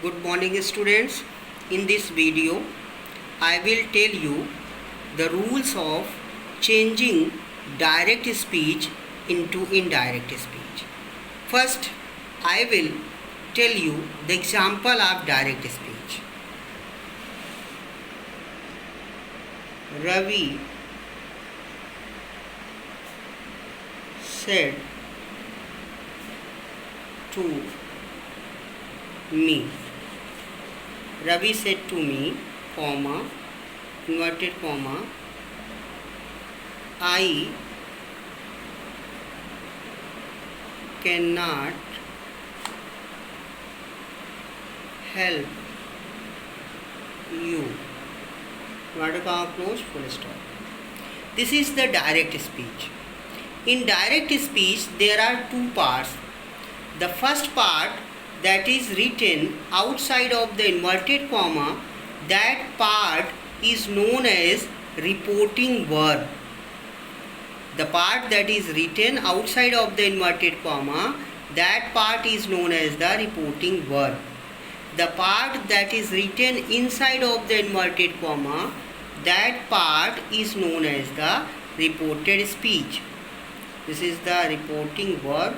Good morning students. In this video I will tell you the rules of changing direct speech into indirect speech. First I will tell you the example of direct speech. Ravi said to me. Ravi said to me, comma, inverted comma, I cannot help you. Inverted comma close, full stop. This is the direct speech. In direct speech there are two parts. The first part, that is written outside of the inverted comma, that part is known as reporting verb. The part that is written outside of the inverted comma, that part is known as the reporting verb. The part that is written inside of the inverted comma, that part is known as the reported speech. This is the reporting verb.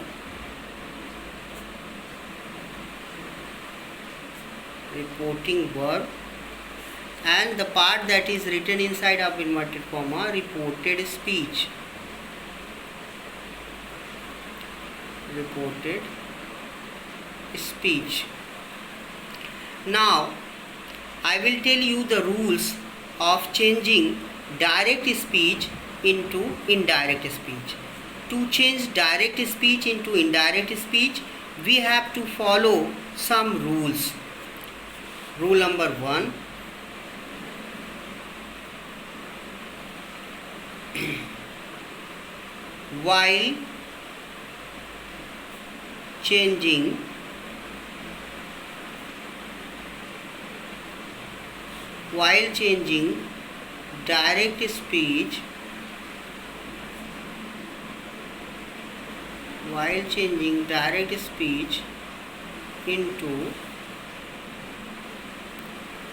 Reporting verb, and the part that is written inside of inverted comma, reported speech. Reported speech. Now I will tell you the rules of changing direct speech into indirect speech. To change direct speech into indirect speech, we have to follow some rules. Rule number 1. While changing direct speech into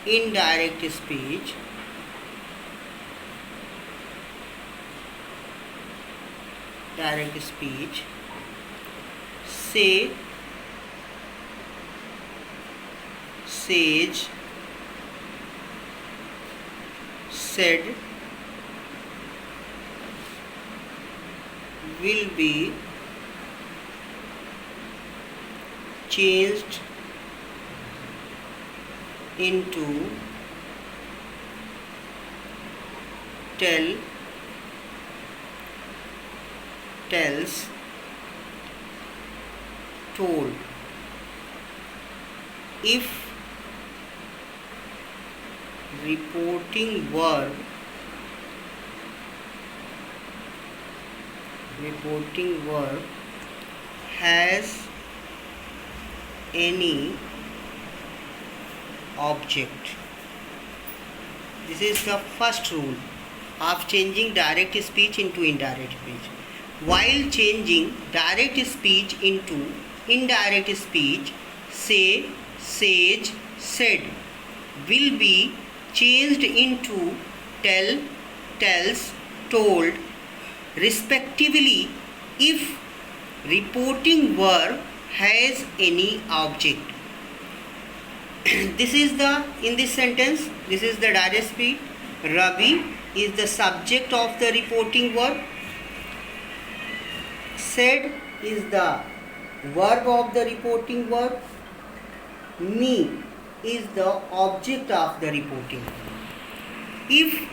indirect speech, say, sage, said will be changed into tell, tells, told. If reporting verb has any object. This is the first rule of changing direct speech into indirect speech. While changing direct speech into indirect speech, say, sage, said will be changed into tell, tells, told, respectively, if reporting verb has any object. This is in this sentence, this is the direct speech. Ravi is the subject of the reporting verb. Said is the verb of the reporting verb. Me is the object of the reporting verb. If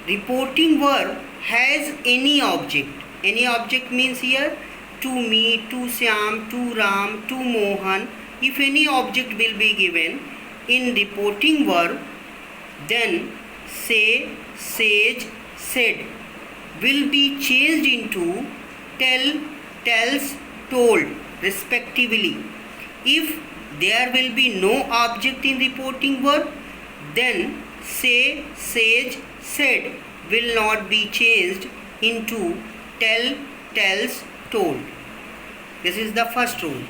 reporting verb has any object means here to me, to Syam, to Ram, to Mohan. If any object will be given in reporting verb, then say, sage, said will be changed into tell, tells, told, respectively. If there will be no object in reporting verb, then say, sage, said will not be changed into tell, tells, told. This is the first rule.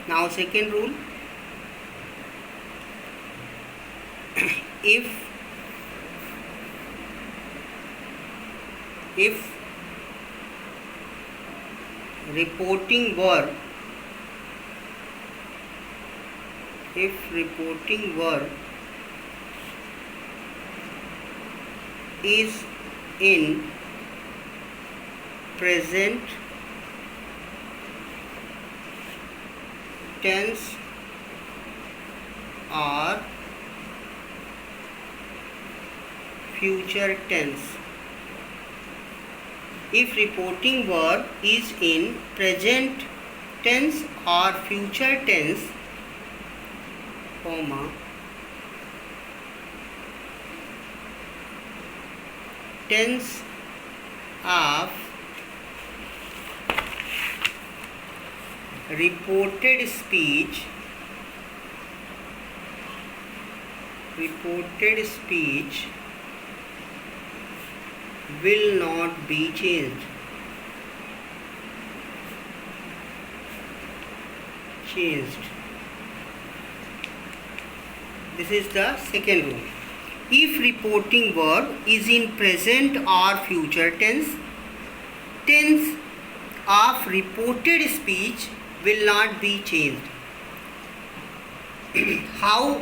Now second rule. if reporting verb is in present tense or future tense. If reporting verb is in present tense or future tense, comma, tense of reported speech will not be changed. This is the second rule. If reporting verb is in present or future tense, tense of reported speech will not be changed. How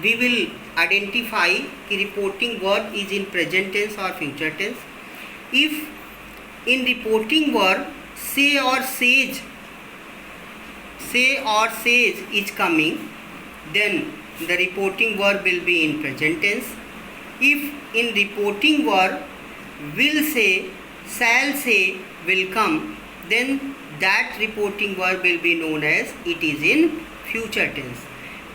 we will identify कि reporting verb is in present tense or future tense? If in reporting verb say or says is coming, then the reporting verb will be in present tense. If in reporting verb will say, shall say will come, then that reporting verb will be known as it is in future tense.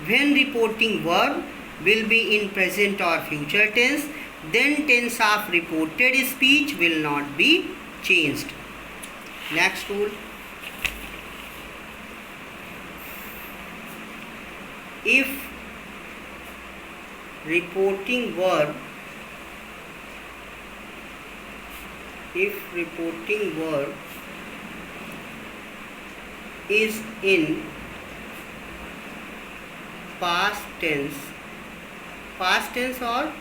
When reporting verb will be in present or future tense, then tense of reported speech will not be changed. Next rule. If reporting verb is in past tense or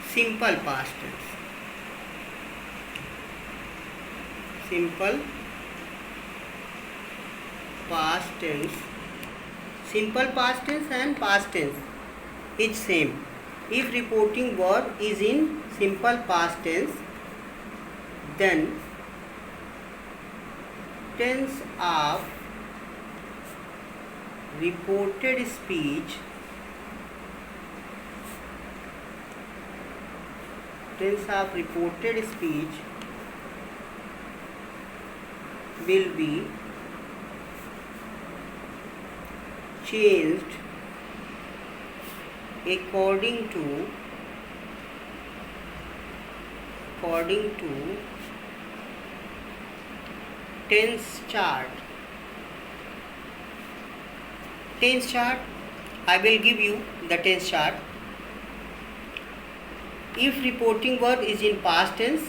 simple past tense, simple past and past tense is same. If reporting verb is in simple past tense, then tense of reported speech will be changed according to tense chart. I will give you the tense chart. If reporting verb is in past tense,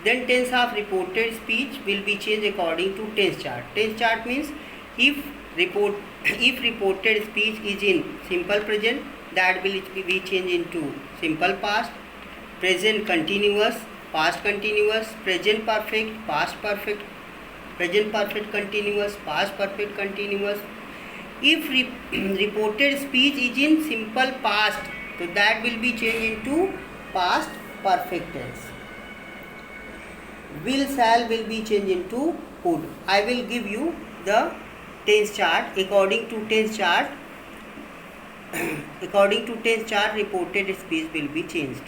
then tense of reported speech will be changed according to tense chart. Tense chart means if reported speech is in simple present, that will be changed into simple past, present continuous, past continuous, present perfect, past perfect, present perfect continuous, past perfect continuous. If reported speech is in simple past, so that will be changed into past perfect tense. Will, shall will be changed into would. I will give you the tense chart. According to tense chart, reported speech will be changed.